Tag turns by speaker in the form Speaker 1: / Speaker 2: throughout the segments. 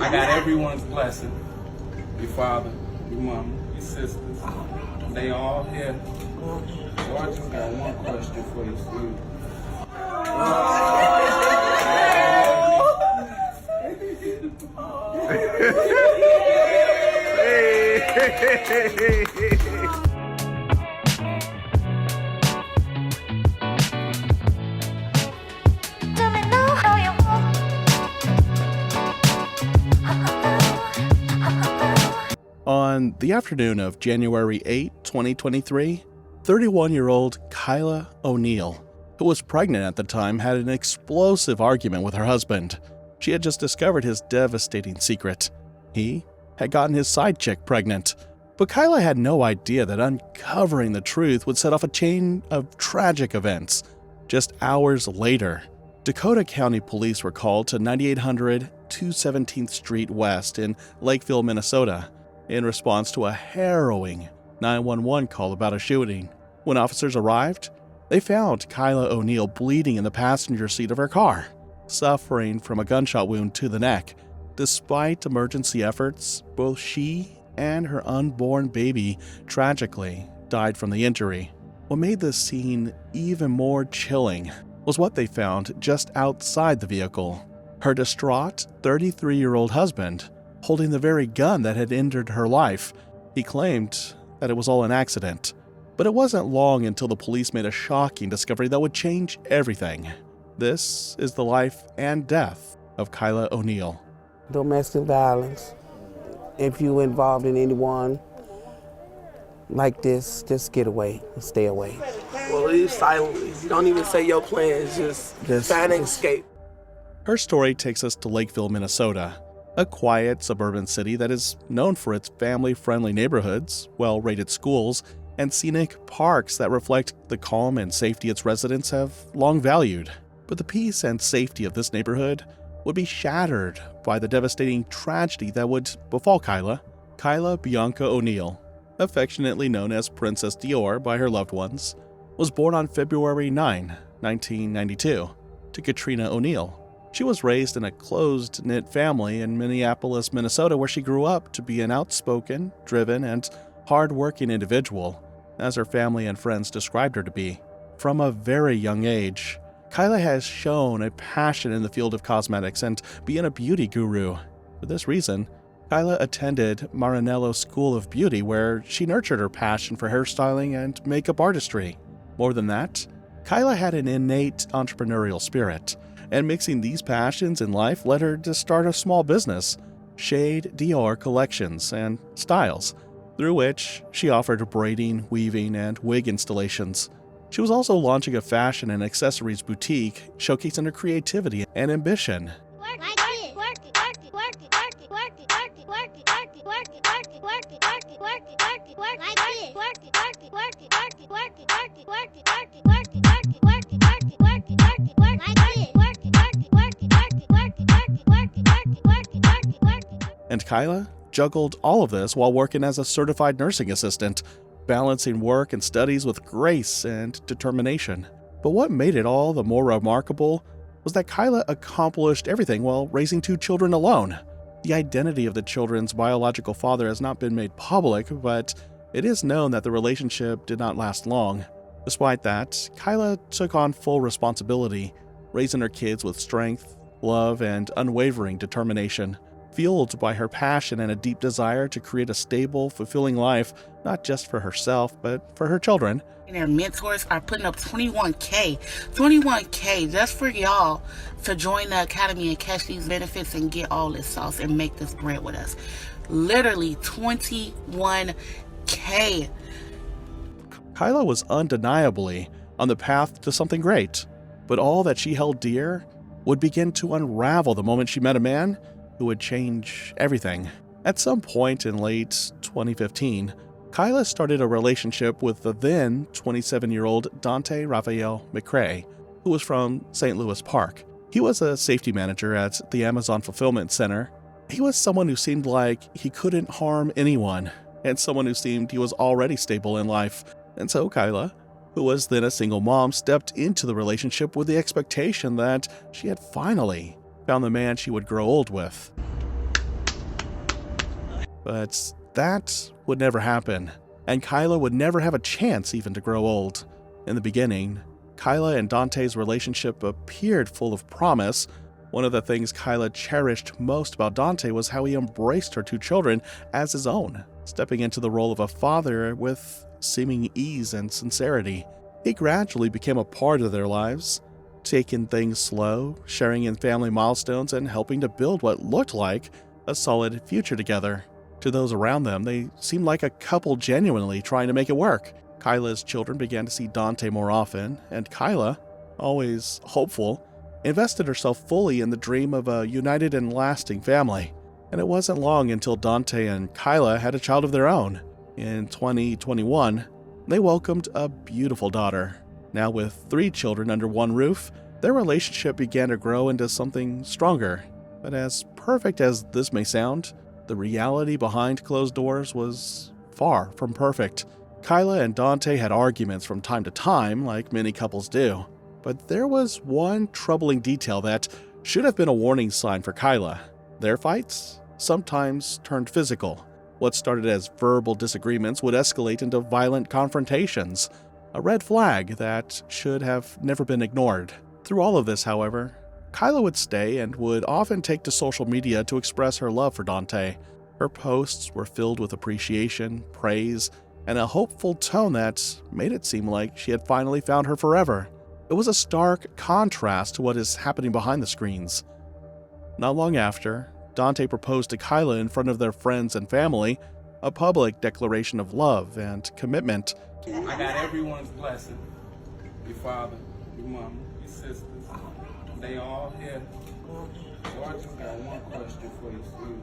Speaker 1: I got everyone's blessing. Your father, your mama, your sisters. They all here. So I just got one question for you, Steve.
Speaker 2: On the afternoon of January 8, 2023, 31-year-old Kyla O'Neill, who was pregnant at the time, had an explosive argument with her husband. She had just discovered his devastating secret. He had gotten his side chick pregnant. But Kyla had no idea that uncovering the truth would set off a chain of tragic events. Just hours later, Dakota County Police were called to 9800 217th Street West in Lakeville, Minnesota, in response to a harrowing 911 call about a shooting. When officers arrived, they found Kyla O'Neill bleeding in the passenger seat of her car, suffering from a gunshot wound to the neck. Despite emergency efforts, both she and her unborn baby tragically died from the injury. What made this scene even more chilling was what they found just outside the vehicle. Her distraught 33-year-old husband holding the very gun that had ended her life. He claimed that it was all an accident. But it wasn't long until the police made a shocking discovery that would change everything. This is the life and death of Kyla O'Neill.
Speaker 3: Domestic violence. If you're involved in anyone like this, just get away and stay away.
Speaker 4: Well, leave silently. Don't even say your plans. Just find an escape.
Speaker 2: Her story takes us to Lakeville, Minnesota, a quiet suburban city that is known for its family-friendly neighborhoods, well-rated schools, and scenic parks that reflect the calm and safety its residents have long valued. But the peace and safety of this neighborhood would be shattered by the devastating tragedy that would befall Kyla Bianca O'Neill, affectionately known as Princess Dior by her loved ones, was born on February 9, 1992, to Katrina O'Neill. She was raised in a closed-knit family in Minneapolis, Minnesota, where she grew up to be an outspoken, driven, and hard-working individual, as her family and friends described her to be. From a very young age, Kyla has shown a passion in the field of cosmetics and being a beauty guru. For this reason, Kyla attended Maranello School of Beauty, where she nurtured her passion for hairstyling and makeup artistry. More than that, Kyla had an innate entrepreneurial spirit, and mixing these passions in life led her to start a small business, Shade Dior Collections and Styles, through which she offered braiding, weaving, and wig installations. She was also launching a fashion and accessories boutique, showcasing her creativity and ambition. And Kyla juggled all of this while working as a certified nursing assistant, balancing work and studies with grace and determination. But what made it all the more remarkable was that Kyla accomplished everything while raising 2 children alone. The identity of the children's biological father has not been made public, but it is known that the relationship did not last long. Despite that, Kyla took on full responsibility, raising her kids with strength, love, and unwavering determination. Fueled by her passion and a deep desire to create a stable, fulfilling life, not just for herself, but for her children.
Speaker 5: And their mentors are putting up $21K just for y'all to join the academy and catch these benefits and get all this sauce and make this bread with us. Literally $21K.
Speaker 2: Kyla was undeniably on the path to something great, but all that she held dear would begin to unravel the moment she met a man who would change everything. At some point in late 2015, Kyla started a relationship with the then 27-year-old Dante Raphael McCrae, who was from St. Louis Park. He was a safety manager at the Amazon Fulfillment Center. He was someone who seemed like he couldn't harm anyone, and someone who seemed he was already stable in life. And so Kyla, who was then a single mom, stepped into the relationship with the expectation that she had finally found the man she would grow old with. But that would never happen, and Kyla would never have a chance even to grow old. In the beginning, Kyla and Dante's relationship appeared full of promise. One of the things Kyla cherished most about Dante was how he embraced her two children as his own, stepping into the role of a father with seeming ease and sincerity. He gradually became a part of their lives, taking things slow, sharing in family milestones, and helping to build what looked like a solid future together. To those around them, they seemed like a couple genuinely trying to make it work. Kyla's children began to see Dante more often, and Kyla, always hopeful, invested herself fully in the dream of a united and lasting family. And it wasn't long until Dante and Kyla had a child of their own. In 2021, they welcomed a beautiful daughter. Now with 3 children under one roof, their relationship began to grow into something stronger. But as perfect as this may sound, the reality behind closed doors was far from perfect. Kyla and Dante had arguments from time to time, like many couples do. But there was one troubling detail that should have been a warning sign for Kyla. Their fights sometimes turned physical. What started as verbal disagreements would escalate into violent confrontations, a red flag that should have never been ignored. Through all of this, however, Kyla would stay and would often take to social media to express her love for Dante. Her posts were filled with appreciation, praise, and a hopeful tone that made it seem like she had finally found her forever. It was a stark contrast to what is happening behind the screens. Not long after, Dante proposed to Kyla in front of their friends and family, a public declaration of love and commitment.
Speaker 1: I got everyone's blessing. Your father, your mama, your sisters. They all here. So I just got one question for you, sweetie.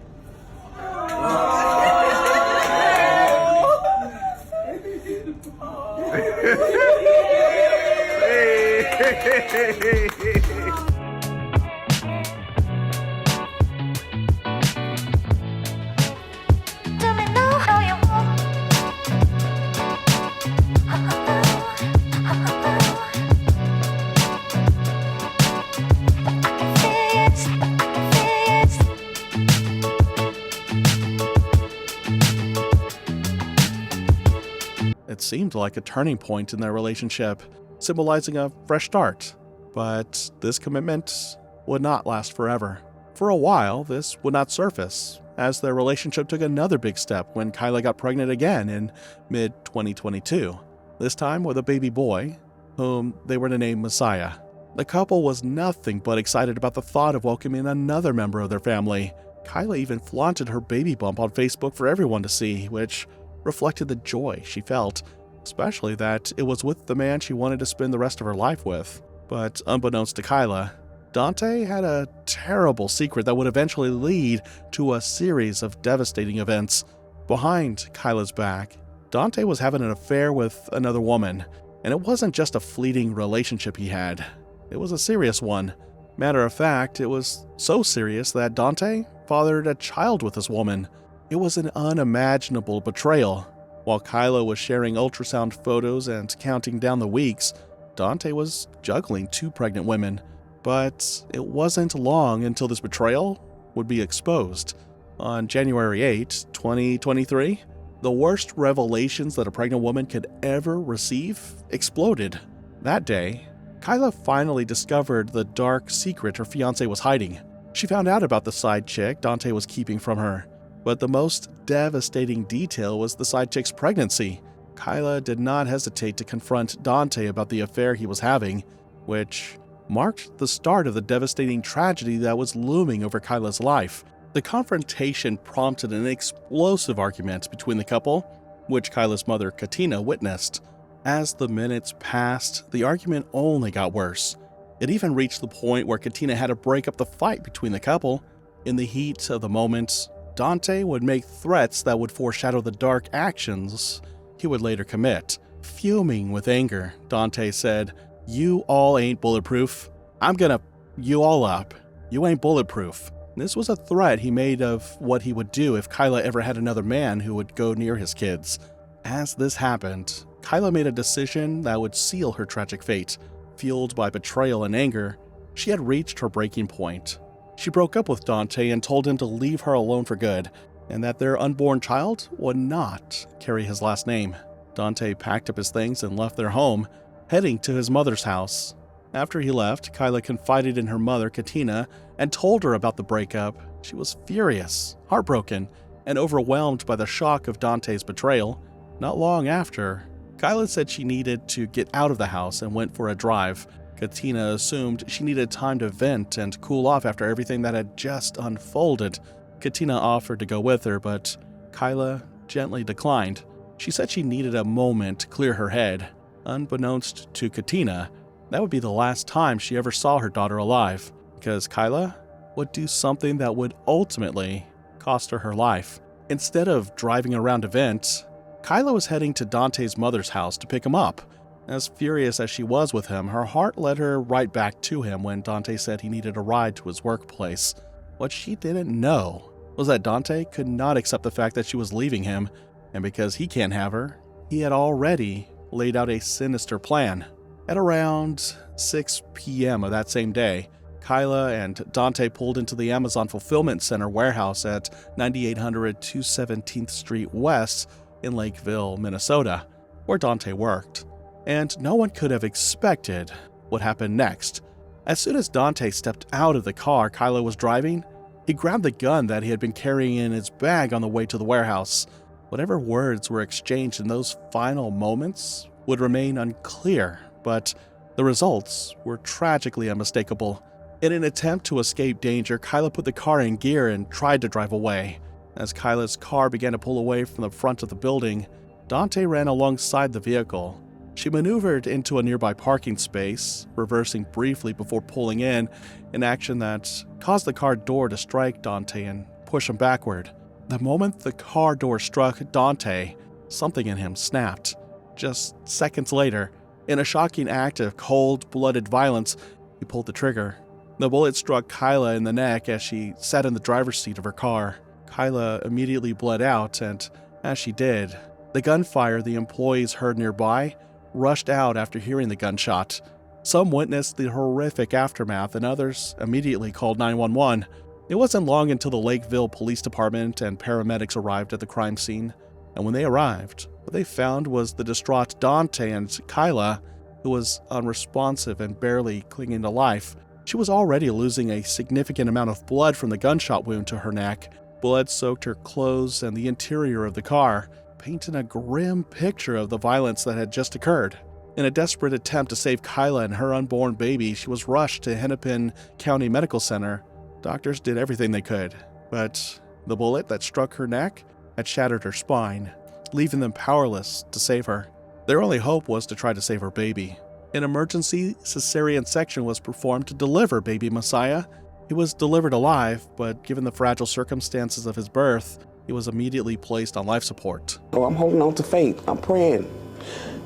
Speaker 2: It seemed like a turning point in their relationship, symbolizing a fresh start. But this commitment would not last forever. For a while, this would not surface, as their relationship took another big step when Kyla got pregnant again in mid-2022, this time with a baby boy, whom they were to name Messiah. The couple was nothing but excited about the thought of welcoming another member of their family. Kyla even flaunted her baby bump on Facebook for everyone to see, which reflected the joy she felt, especially that it was with the man she wanted to spend the rest of her life with. But unbeknownst to Kyla, Dante had a terrible secret that would eventually lead to a series of devastating events. Behind Kyla's back, Dante was having an affair with another woman, and it wasn't just a fleeting relationship he had. It was a serious one. Matter of fact, it was so serious that Dante fathered a child with this woman. It was an unimaginable betrayal. While Kyla was sharing ultrasound photos and counting down the weeks, Dante was juggling 2 pregnant women. But it wasn't long until this betrayal would be exposed. On January 8, 2023, the worst revelations that a pregnant woman could ever receive exploded. That day, Kyla finally discovered the dark secret her fiancé was hiding. She found out about the side chick Dante was keeping from her. But the most devastating detail was the side chick's pregnancy. Kyla did not hesitate to confront Dante about the affair he was having, which marked the start of the devastating tragedy that was looming over Kyla's life. The confrontation prompted an explosive argument between the couple, which Kyla's mother, Katina, witnessed. As the minutes passed, the argument only got worse. It even reached the point where Katina had to break up the fight between the couple. In the heat of the moment, Dante would make threats that would foreshadow the dark actions he would later commit. Fuming with anger, Dante said, "You all ain't bulletproof. I'm gonna you all up. You ain't bulletproof." This was a threat he made of what he would do if Kyla ever had another man who would go near his kids. As this happened, Kyla made a decision that would seal her tragic fate. Fueled by betrayal and anger, she had reached her breaking point. She broke up with Dante and told him to leave her alone for good. and that their unborn child would not carry his last name. Dante packed up his things and left their home, heading to his mother's house. After he left, Kyla confided in her mother, Katina, and told her about the breakup. She was furious, heartbroken, and overwhelmed by the shock of Dante's betrayal. Not long after, Kyla said she needed to get out of the house and went for a drive. Katina assumed she needed time to vent and cool off after everything that had just unfolded. Katina offered to go with her, but Kyla gently declined. She said she needed a moment to clear her head. Unbeknownst to Katina, that would be the last time she ever saw her daughter alive, because Kyla would do something that would ultimately cost her life. Instead of driving around to vent, Kyla was heading to Dante's mother's house to pick him up. As furious as she was with him, her heart led her right back to him when Dante said he needed a ride to his workplace. What she didn't know was that Dante could not accept the fact that she was leaving him, and because he can't have her, he had already laid out a sinister plan. At around 6 p.m. of that same day, Kyla and Dante pulled into the Amazon Fulfillment Center warehouse at 9800 217th Street West in Lakeville, Minnesota, where Dante worked. And no one could have expected what happened next. As soon as Dante stepped out of the car Kyla was driving, he grabbed the gun that he had been carrying in his bag on the way to the warehouse. Whatever words were exchanged in those final moments would remain unclear, but the results were tragically unmistakable. In an attempt to escape danger, Kyla put the car in gear and tried to drive away. As Kyla's car began to pull away from the front of the building, Dante ran alongside the vehicle. She maneuvered into a nearby parking space, reversing briefly before pulling in, an action that caused the car door to strike Dante and push him backward. The moment the car door struck Dante, something in him snapped. Just seconds later, in a shocking act of cold-blooded violence, he pulled the trigger. The bullet struck Kyla in the neck as she sat in the driver's seat of her car. Kyla immediately bled out, and as she did, the gunfire the employees heard nearby rushed out after hearing the gunshot. Some witnessed the horrific aftermath, and others immediately called 911. It wasn't long until the Lakeville Police Department and paramedics arrived at the crime scene, and when they arrived, what they found was the distraught Dante and Kyla, who was unresponsive and barely clinging to life. She was already losing a significant amount of blood from the gunshot wound to her neck. Blood soaked her clothes and the interior of the car, painting a grim picture of the violence that had just occurred. In a desperate attempt to save Kyla and her unborn baby, she was rushed to Hennepin County Medical Center. Doctors did everything they could, but the bullet that struck her neck had shattered her spine, leaving them powerless to save her. Their only hope was to try to save her baby. An emergency cesarean section was performed to deliver baby Messiah. He was delivered alive, but given the fragile circumstances of his birth, he was immediately placed on life support.
Speaker 3: Oh, I'm holding on to faith. I'm praying.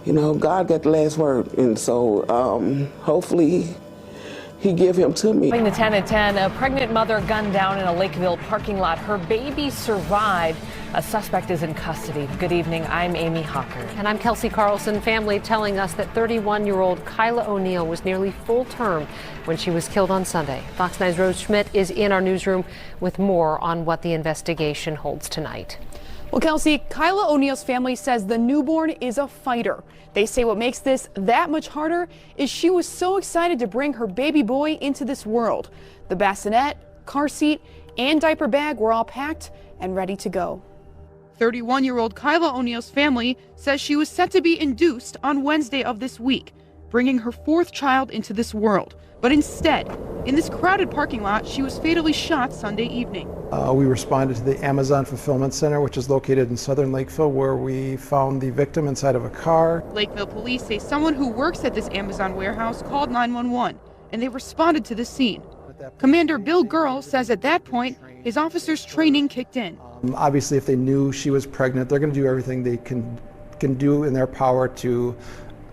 Speaker 3: God got the last word, and so hopefully he give him to me.
Speaker 6: The 10 at 10, a pregnant mother gunned down in a Lakeville parking lot. Her baby survived. A suspect is in custody. Good evening. I'm Amy Hawker.
Speaker 7: And I'm Kelsey Carlson. Family telling us that 31-year-old Kyla O'Neill was nearly full term when she was killed on Sunday. Fox 9's Rose Schmidt is in our newsroom with more on what the investigation holds tonight.
Speaker 8: Well, Kelsey, Kyla O'Neill's family says the newborn is a fighter. They say what makes this that much harder is she was so excited to bring her baby boy into this world. The bassinet, car seat, and diaper bag were all packed and ready to go.
Speaker 9: 31-year-old Kyla O'Neill's family says she was set to be induced on Wednesday of this week, bringing her fourth child into this world. But instead, in this crowded parking lot, she was fatally shot Sunday evening.
Speaker 10: We responded to the Amazon Fulfillment Center, which is located in southern Lakeville, where we found the victim inside of a car.
Speaker 9: Lakeville police say someone who works at this Amazon warehouse called 911, and they responded to the scene. Commander Bill Gurl says at that point, his officers' training kicked in.
Speaker 10: Obviously, if they knew she was pregnant, they're going to do everything they can do in their power to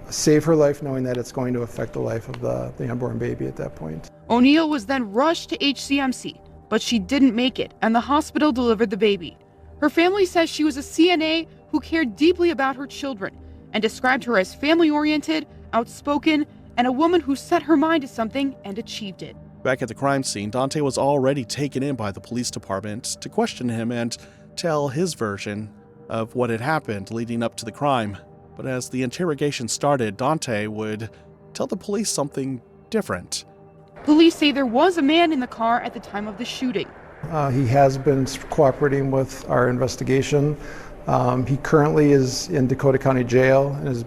Speaker 10: save her life, knowing that it's going to affect the life of the unborn baby at that point.
Speaker 9: O'Neill was then rushed to HCMC, but she didn't make it, and the hospital delivered the baby. Her family says she was a CNA who cared deeply about her children and described her as family-oriented, outspoken, and a woman who set her mind to something and achieved it.
Speaker 2: Back at the crime scene, Dante was already taken in by the police department to question him, and tell his version of what had happened leading up to the crime. But as the interrogation started, Dante would tell the police something different.
Speaker 9: Police say there was a man in the car at the time of the shooting.
Speaker 10: He has been cooperating with our investigation. He currently is in Dakota County Jail and is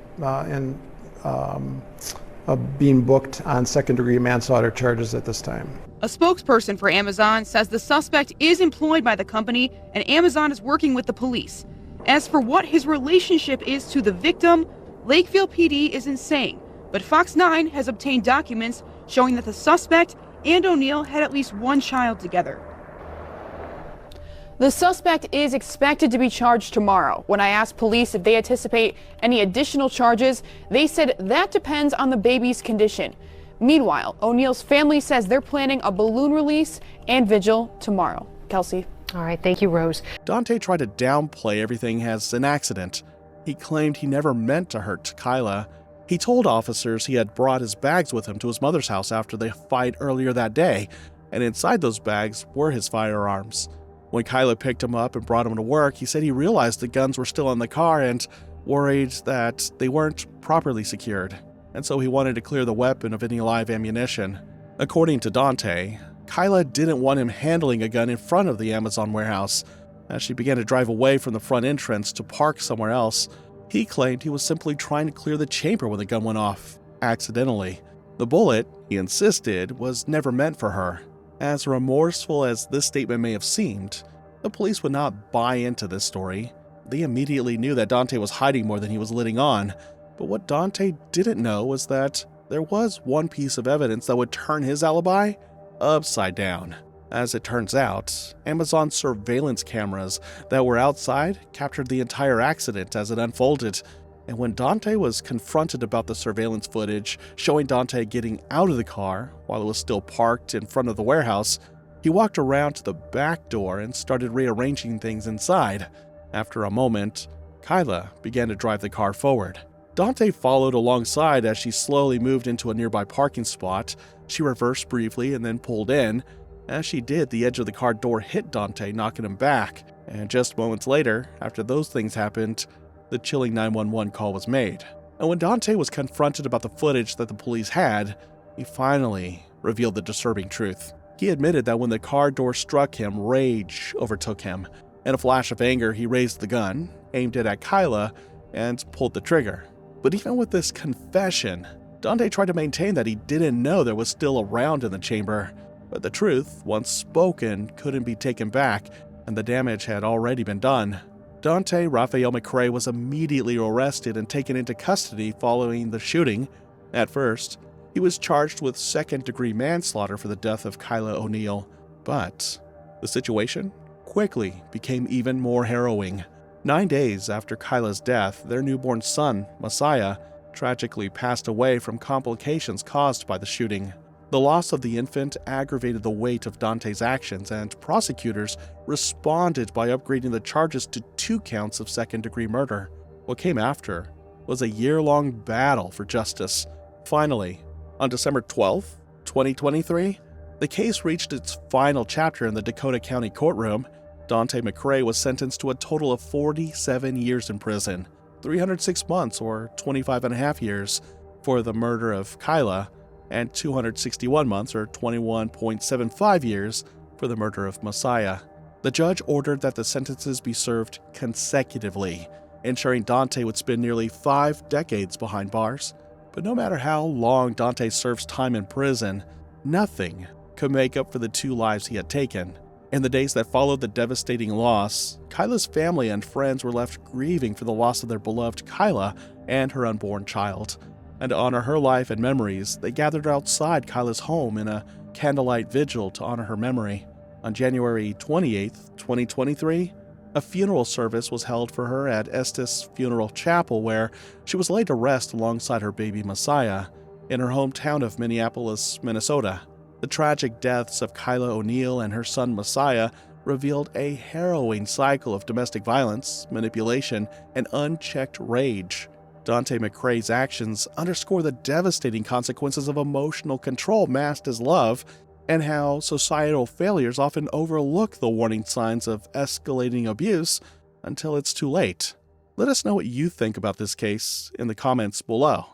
Speaker 10: being booked on second-degree manslaughter charges at this time.
Speaker 9: A spokesperson for Amazon says the suspect is employed by the company and Amazon is working with the police. As for what his relationship is to the victim, Lakeville PD isn't saying, but Fox 9 has obtained documents showing that the suspect and O'Neill had at least one child together.
Speaker 8: The suspect is expected to be charged tomorrow. When I asked police if they anticipate any additional charges, they said that depends on the baby's condition. Meanwhile, O'Neill's family says they're planning a balloon release and vigil tomorrow. Kelsey.
Speaker 7: All right, thank you, Rose.
Speaker 2: Dante tried to downplay everything as an accident. He claimed he never meant to hurt Kyla. He told officers he had brought his bags with him to his mother's house after the fight earlier that day, and inside those bags were his firearms. When Kyla picked him up and brought him to work, he said he realized the guns were still in the car and worried that they weren't properly secured, and so he wanted to clear the weapon of any live ammunition. According to Dante, Kyla didn't want him handling a gun in front of the Amazon warehouse. As she began to drive away from the front entrance to park somewhere else, he claimed he was simply trying to clear the chamber when the gun went off, accidentally. The bullet, he insisted, was never meant for her. As remorseful as this statement may have seemed, the police would not buy into this story. They immediately knew that Dante was hiding more than he was letting on, but what Dante didn't know was that there was one piece of evidence that would turn his alibi upside down. As it turns out, Amazon's surveillance cameras that were outside captured the entire accident as it unfolded, and when Dante was confronted about the surveillance footage showing Dante getting out of the car while it was still parked in front of the warehouse, he walked around to the back door and started rearranging things inside. After a moment, Kyla began to drive the car forward. Dante followed alongside as she slowly moved into a nearby parking spot. She reversed briefly and then pulled in. As she did, the edge of the car door hit Dante, knocking him back. And just moments later, after those things happened, the chilling 911 call was made. And when Dante was confronted about the footage that the police had, he finally revealed the disturbing truth. He admitted that when the car door struck him, rage overtook him. In a flash of anger, he raised the gun, aimed it at Kyla, and pulled the trigger. But even with this confession, Dante tried to maintain that he didn't know there was still a round in the chamber. But the truth, once spoken, couldn't be taken back, and the damage had already been done. Dante Raphael McCrae was immediately arrested and taken into custody following the shooting. At first, he was charged with second-degree manslaughter for the death of Kyla O'Neill. But the situation quickly became even more harrowing. 9 days after Kyla's death, their newborn son, Messiah, tragically passed away from complications caused by the shooting. The loss of the infant aggravated the weight of Dante's actions, and prosecutors responded by upgrading the charges to 2 counts of second-degree murder. What came after was a year-long battle for justice. Finally, on December 12, 2023, the case reached its final chapter in the Dakota County courtroom. Dante McCrae was sentenced to a total of 47 years in prison, 306 months or 25 and a half years for the murder of Kyla, and 261 months or 21.75 years for the murder of Messiah. The judge ordered that the sentences be served consecutively, ensuring Dante would spend nearly 5 decades behind bars. But no matter how long Dante serves time in prison, nothing could make up for the 2 lives he had taken. In the days that followed the devastating loss, Kyla's family and friends were left grieving for the loss of their beloved Kyla and her unborn child. And to honor her life and memories, they gathered outside Kyla's home in a candlelight vigil to honor her memory. On January 28, 2023, a funeral service was held for her at Estes Funeral Chapel, where she was laid to rest alongside her baby Messiah in her hometown of Minneapolis, Minnesota. The tragic deaths of Kyla O'Neill and her son Messiah revealed a harrowing cycle of domestic violence, manipulation, and unchecked rage. Dante McCrae's actions underscore the devastating consequences of emotional control masked as love and how societal failures often overlook the warning signs of escalating abuse until it's too late. Let us know what you think about this case in the comments below.